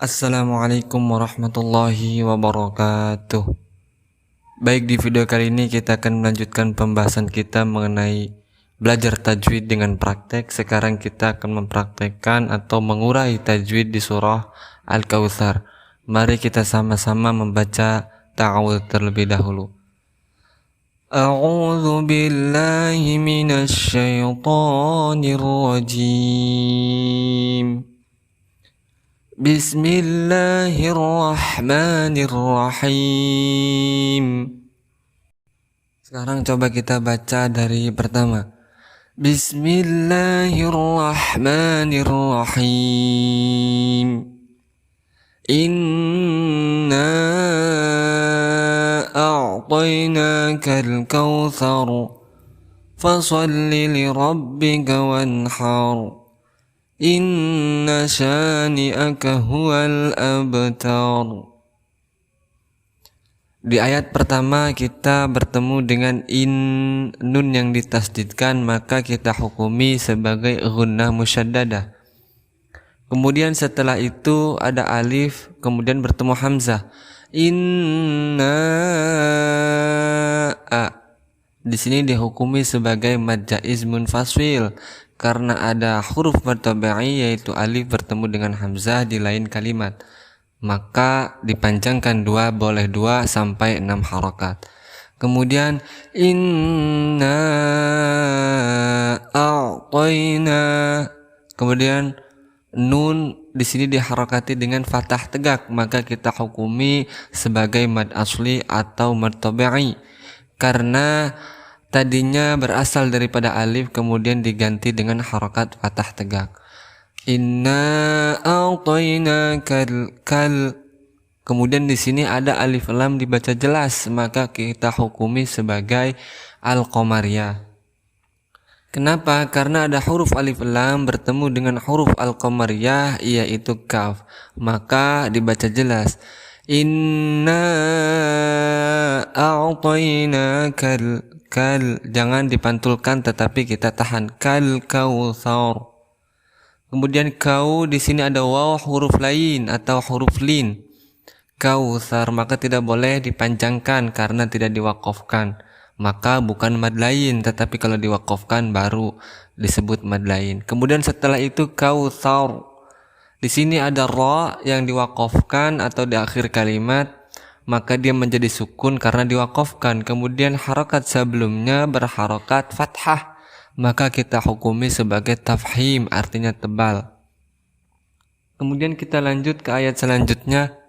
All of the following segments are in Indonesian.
Assalamualaikum warahmatullahi wabarakatuh. Baik, di video kali ini kita akan melanjutkan pembahasan kita mengenai belajar tajwid dengan praktek. Sekarang kita akan mempraktekkan atau mengurai tajwid di surah Al-Kautsar. Mari kita sama-sama membaca ta'awudz terlebih dahulu. A'udzu billahi minasy syaithanir rajim. Bismillahirrahmanirrahim. Sekarang coba kita baca dari pertama. Bismillahirrahmanirrahim. Inna a'tainakal kautsar fasholli lirabbika wanhar. Inna syani'aka huwal abtar. Di ayat pertama kita bertemu dengan nun yang ditasdidkan, maka kita hukumi sebagai gunnah musyaddadah. Kemudian setelah itu ada alif, kemudian bertemu hamzah. Inna di sini dihukumi sebagai mad jaiz munfasil karena ada huruf martabai yaitu alif bertemu dengan hamzah di lain kalimat, maka dipanjangkan boleh 2 sampai 6 harokat. Kemudian inna a'tayna, kemudian nun di sini diharokati dengan fathah tegak, maka kita hukumi sebagai mad asli atau martabai karena tadinya berasal daripada alif kemudian diganti dengan harokat fathah tegak. Inna a'tainakal, kemudian di sini ada alif lam dibaca jelas, maka kita hukumi sebagai al-qamariyah. Kenapa? Karena ada huruf alif lam bertemu dengan huruf al-qamariyah yaitu kaf, maka dibaca jelas. Inna a'tainakal, jangan dipantulkan tetapi kita tahan, kal kautsar. Kemudian kau di sini ada waw huruf lain atau huruf lin, kautsar, maka tidak boleh dipanjangkan karena tidak diwaqafkan, maka bukan mad lain, tetapi kalau diwaqafkan baru disebut mad lain. Kemudian setelah itu kautsar, di sini ada ra yang diwaqafkan atau di akhir kalimat, maka dia menjadi sukun karena diwaqafkan. Kemudian harokat sebelumnya berharokat fathah, maka kita hukumi sebagai tafhim, artinya tebal. Kemudian kita lanjut ke ayat selanjutnya.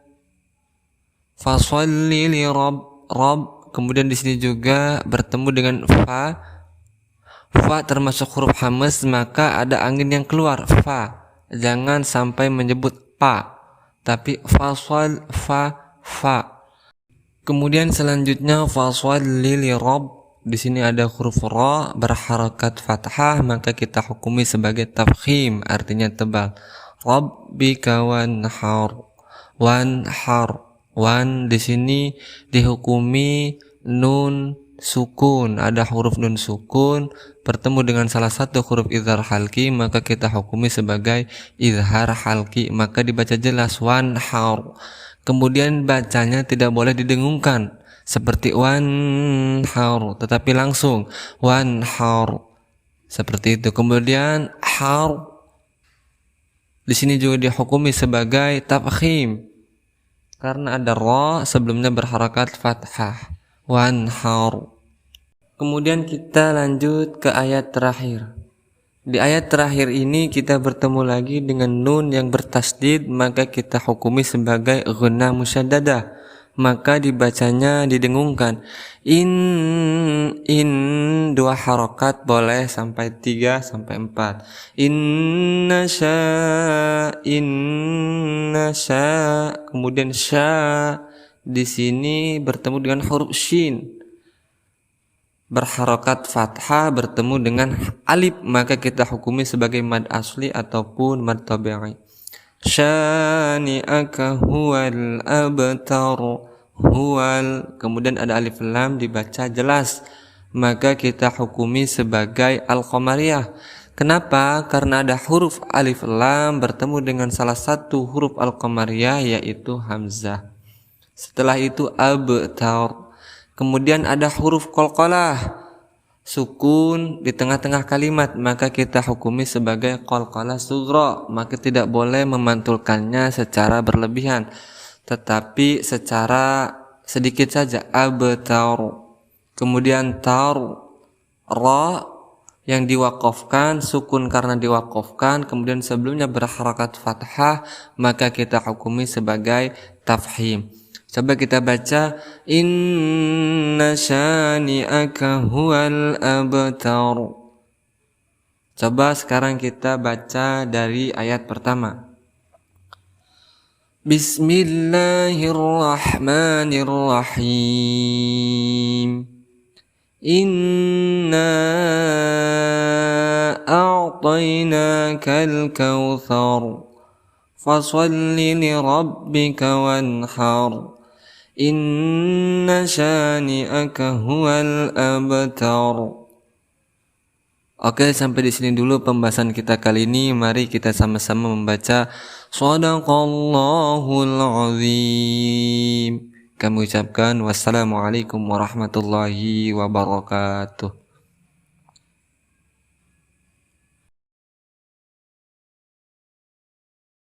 Fasholli li rabb, kemudian di sini juga bertemu dengan fa termasuk huruf hamz, maka ada angin yang keluar, fa. Jangan sampai menyebut pa, tapi fasol fa. Kemudian selanjutnya fasholli li rabb, di sini ada huruf ra berharakat fathah, maka kita hukumi sebagai tafkhim, artinya tebal. Rabbika wanhar, wan di sini dihukumi nun sukun, ada huruf nun sukun bertemu dengan salah satu huruf izhar halki, maka kita hukumi sebagai izhar halki, maka dibaca jelas wanhar. Kemudian bacanya tidak boleh didengungkan seperti wanhar, tetapi langsung wanhar seperti itu. Kemudian har di sini juga dihukumi sebagai tafkhim karena ada ra sebelumnya berharakat fathah, wanhar. Kemudian kita lanjut ke ayat terakhir. Di ayat terakhir ini kita bertemu lagi dengan nun yang bertasdid, maka kita hukumi sebagai gunnah musyaddadah, maka dibacanya didengungkan. In 2 harokat boleh sampai 3 sampai 4. Inna sya, kemudian sya di sini bertemu dengan huruf shin berharokat fathah bertemu dengan alif, maka kita hukumi sebagai mad asli ataupun mad tabi'i. Syani'aka huwal abtar, huwal, kemudian ada alif lam dibaca jelas, maka kita hukumi sebagai al-qamariyah Kenapa? Karena ada huruf alif lam bertemu dengan salah satu huruf al-qamariyah yaitu hamzah. Setelah itu abtar. Kemudian ada huruf qalqalah, sukun di tengah-tengah kalimat, maka kita hukumi sebagai qalqalah sughra, maka tidak boleh memantulkannya secara berlebihan, tetapi secara sedikit saja, abtar. Kemudian tar, ra yang diwakafkan, sukun karena diwakafkan, kemudian sebelumnya berharakat fathah, maka kita hukumi sebagai tafhim. Coba kita baca, inna syani'aka huwal abtar. Coba sekarang kita baca dari ayat pertama. Bismillahirrahmanirrahim. Inna a'tainakal kautsar fasholli lirabbika wanhar inna syani'aka huwal abtar. Oke, sampai di sini dulu pembahasan kita kali ini. Mari kita sama-sama membaca Shadaqallahul Azim. Kami ucapkan wassalamualaikum warahmatullahi wabarakatuh.